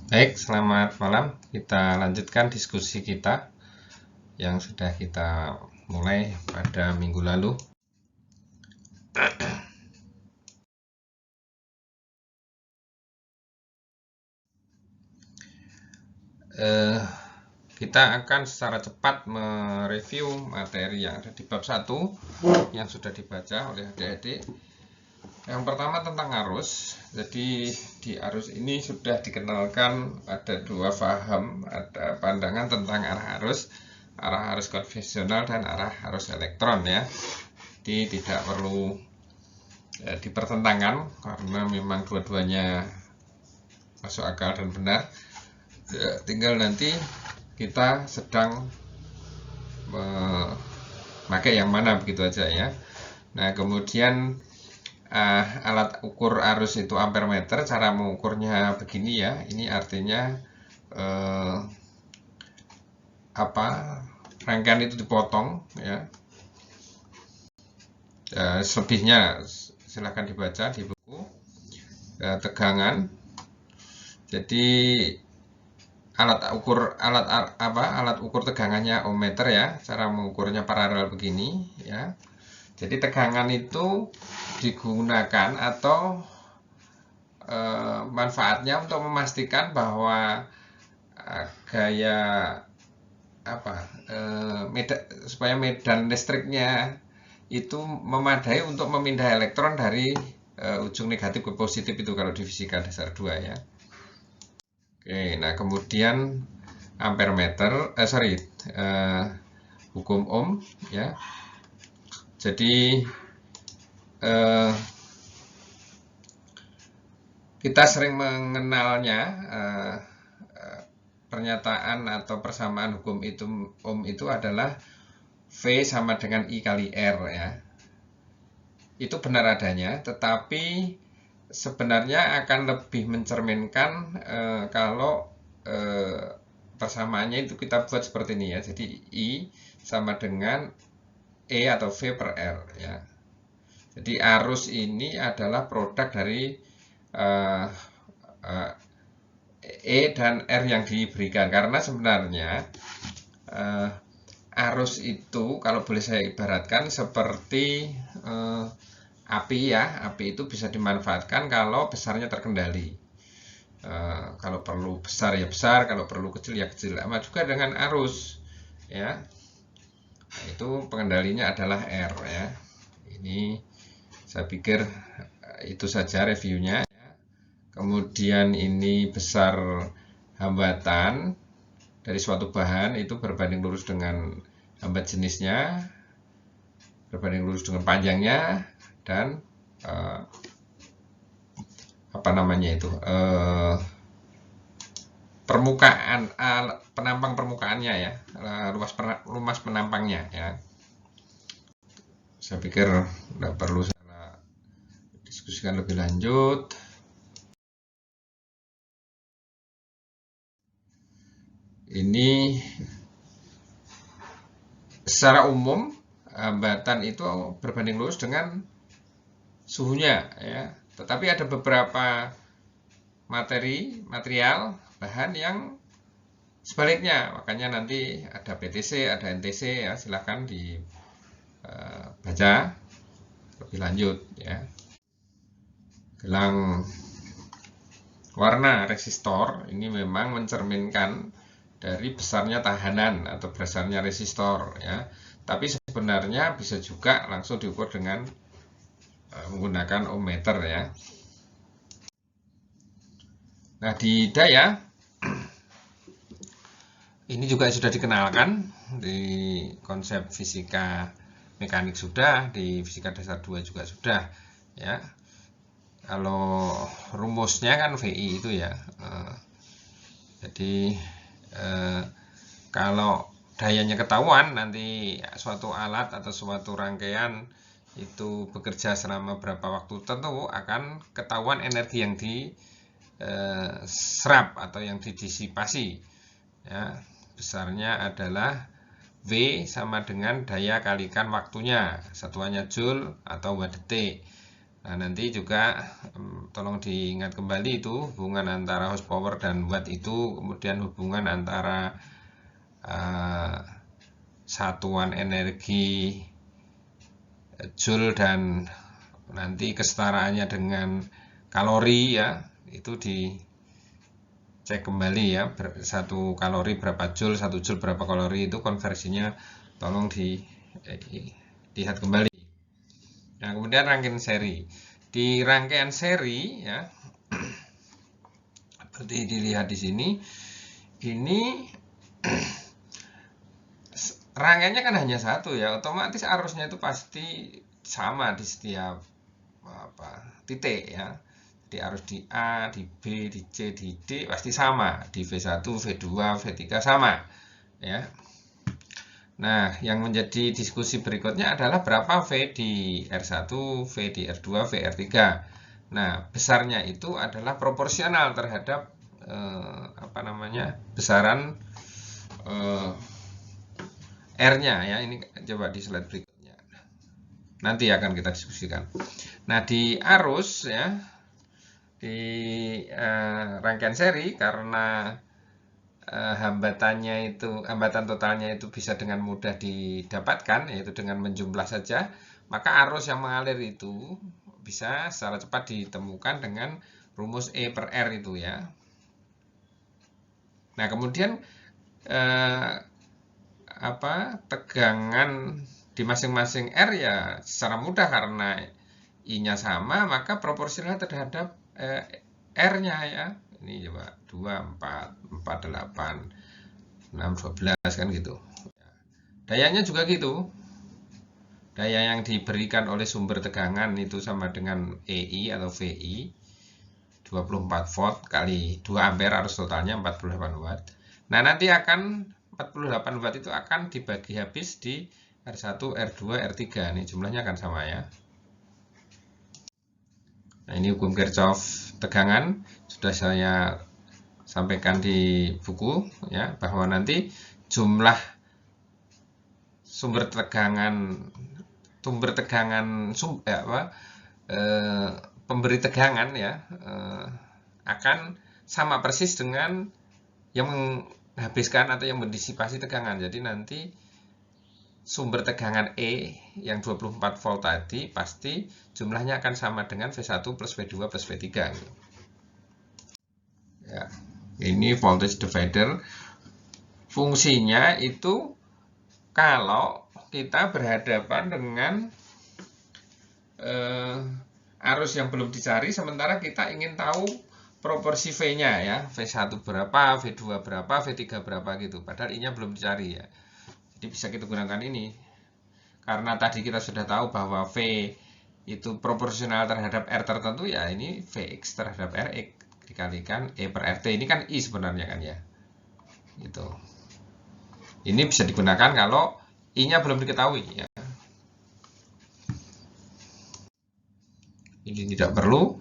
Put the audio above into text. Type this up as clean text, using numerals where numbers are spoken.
Baik, selamat malam. Kita lanjutkan diskusi kita yang sudah kita mulai pada minggu lalu. Kita akan secara cepat mereview materi yang ada di bab 1 yang sudah dibaca oleh adik-adik. Yang pertama tentang arus. Jadi di arus ini sudah dikenalkan ada dua paham, ada pandangan tentang arah arus konvensional dan arah arus elektron ya. Jadi tidak perlu dipertentangkan karena memang dua-duanya masuk akal dan benar. Tinggal nanti kita sedang memakai yang mana begitu aja ya. Nah kemudian alat ukur arus itu ampermeter, cara mengukurnya begini ya. Ini artinya rangkaian itu dipotong ya. Selebihnya silahkan dibaca di buku. Tegangan. Jadi alat ukur tegangannya ohmmeter ya. Cara mengukurnya paralel begini ya. Jadi tegangan itu digunakan atau manfaatnya untuk memastikan bahwa gaya supaya medan listriknya itu memadai untuk memindah elektron dari ujung negatif ke positif itu kalau di fisika dasar 2 ya. Oke, nah kemudian ampermeter, hukum Ohm ya. Jadi kita sering mengenalnya pernyataan atau persamaan hukum Ohm itu adalah V sama dengan I kali R ya. Itu benar adanya, tetapi sebenarnya akan lebih mencerminkan kalau persamaannya itu kita buat seperti ini ya. Jadi I sama dengan E atau V per R ya. Jadi arus ini adalah produk dari E dan R yang diberikan, karena sebenarnya arus itu kalau boleh saya ibaratkan seperti api ya. Api itu bisa dimanfaatkan kalau besarnya terkendali. Kalau perlu besar ya besar, kalau perlu kecil ya kecil. Sama juga dengan arus ya. Nah, itu pengendalinya adalah R ya. Ini saya pikir itu saja reviewnya. Kemudian ini besar hambatan dari suatu bahan itu berbanding lurus dengan hambat jenisnya, berbanding lurus dengan panjangnya, dan permukaan penampang permukaannya ya, luas penampangnya ya. Saya pikir tidak perlu saya diskusikan lebih lanjut. Ini secara umum hambatan itu berbanding lurus dengan suhunya ya. Tetapi ada beberapa material bahan yang sebaliknya, makanya nanti ada PTC, ada NTC ya, silahkan dibaca lebih lanjut ya. Gelang warna resistor ini memang mencerminkan dari besarnya tahanan atau besarnya resistor ya. Tapi sebenarnya bisa juga langsung diukur dengan menggunakan ohmmeter ya. Nah di daya ini juga sudah dikenalkan di konsep fisika mekanik sudah, di fisika dasar 2 juga sudah ya. Kalau rumusnya kan VI itu ya. Jadi kalau dayanya ketahuan, nanti suatu alat atau suatu rangkaian itu bekerja selama berapa waktu tentu akan ketahuan energi yang diserap atau yang didisipasi ya. Besarnya adalah V sama dengan daya kalikan waktunya, satuannya joule atau watt detik. Nah, nanti juga tolong diingat kembali itu hubungan antara horsepower dan watt itu, kemudian hubungan antara satuan energi joule dan nanti kesetaraannya dengan kalori ya, itu dicek kembali ya, satu kalori berapa joule, satu joule berapa kalori, itu konversinya tolong dilihat kembali. Nah, kemudian rangkaian seri. Di rangkaian seri ya, seperti dilihat di sini, ini rangkaiannya kan hanya satu ya, otomatis arusnya itu pasti sama di setiap titik ya. Di arus di A, di B, di C, di D pasti sama, di V1, V2, V3 sama ya. Nah, yang menjadi diskusi berikutnya adalah berapa V di R1, V di R2, V R3. Nah, besarnya itu adalah proporsional terhadap besaran R-nya ya. Ini coba di slide berikutnya. Nanti akan kita diskusikan. Nah, di arus ya, di rangkaian seri, karena hambatan totalnya itu bisa dengan mudah didapatkan, yaitu dengan menjumlah saja, maka arus yang mengalir itu bisa secara cepat ditemukan dengan rumus E per R itu ya. Nah, kemudian tegangan di masing-masing R ya secara mudah, karena I-nya sama, maka proporsional terhadap R-nya ya. Ini coba 2, 4, 4, 8, 6, 12 kan gitu. Dayanya juga gitu. Daya yang diberikan oleh sumber tegangan itu sama dengan EI atau VI, 24 volt kali 2 ampere, arus totalnya 48 watt. Nah, nanti akan 48 watt itu akan dibagi habis di R1, R2, R3. Ini jumlahnya akan sama ya. Nah, ini hukum Kirchhoff tegangan sudah saya sampaikan di buku ya, bahwa nanti jumlah pemberi tegangan ya akan sama persis dengan yang menghabiskan atau yang mendisipasi tegangan. Jadi nanti sumber tegangan E yang 24 volt tadi pasti jumlahnya akan sama dengan V1 plus V2 plus V3 gitu. Ya, ini voltage divider. Fungsinya itu kalau kita berhadapan dengan arus yang belum dicari, sementara kita ingin tahu proporsi V-nya ya, V1 berapa, V2 berapa, V3 berapa gitu, padahal I-nya belum dicari ya. Jadi bisa kita gunakan ini, karena tadi kita sudah tahu bahwa V itu proporsional terhadap R tertentu ya, ini Vx terhadap Rx dikalikan E per RT. Ini kan I sebenarnya kan ya, gitu. Ini bisa digunakan kalau I-nya belum diketahui ya. Ini tidak perlu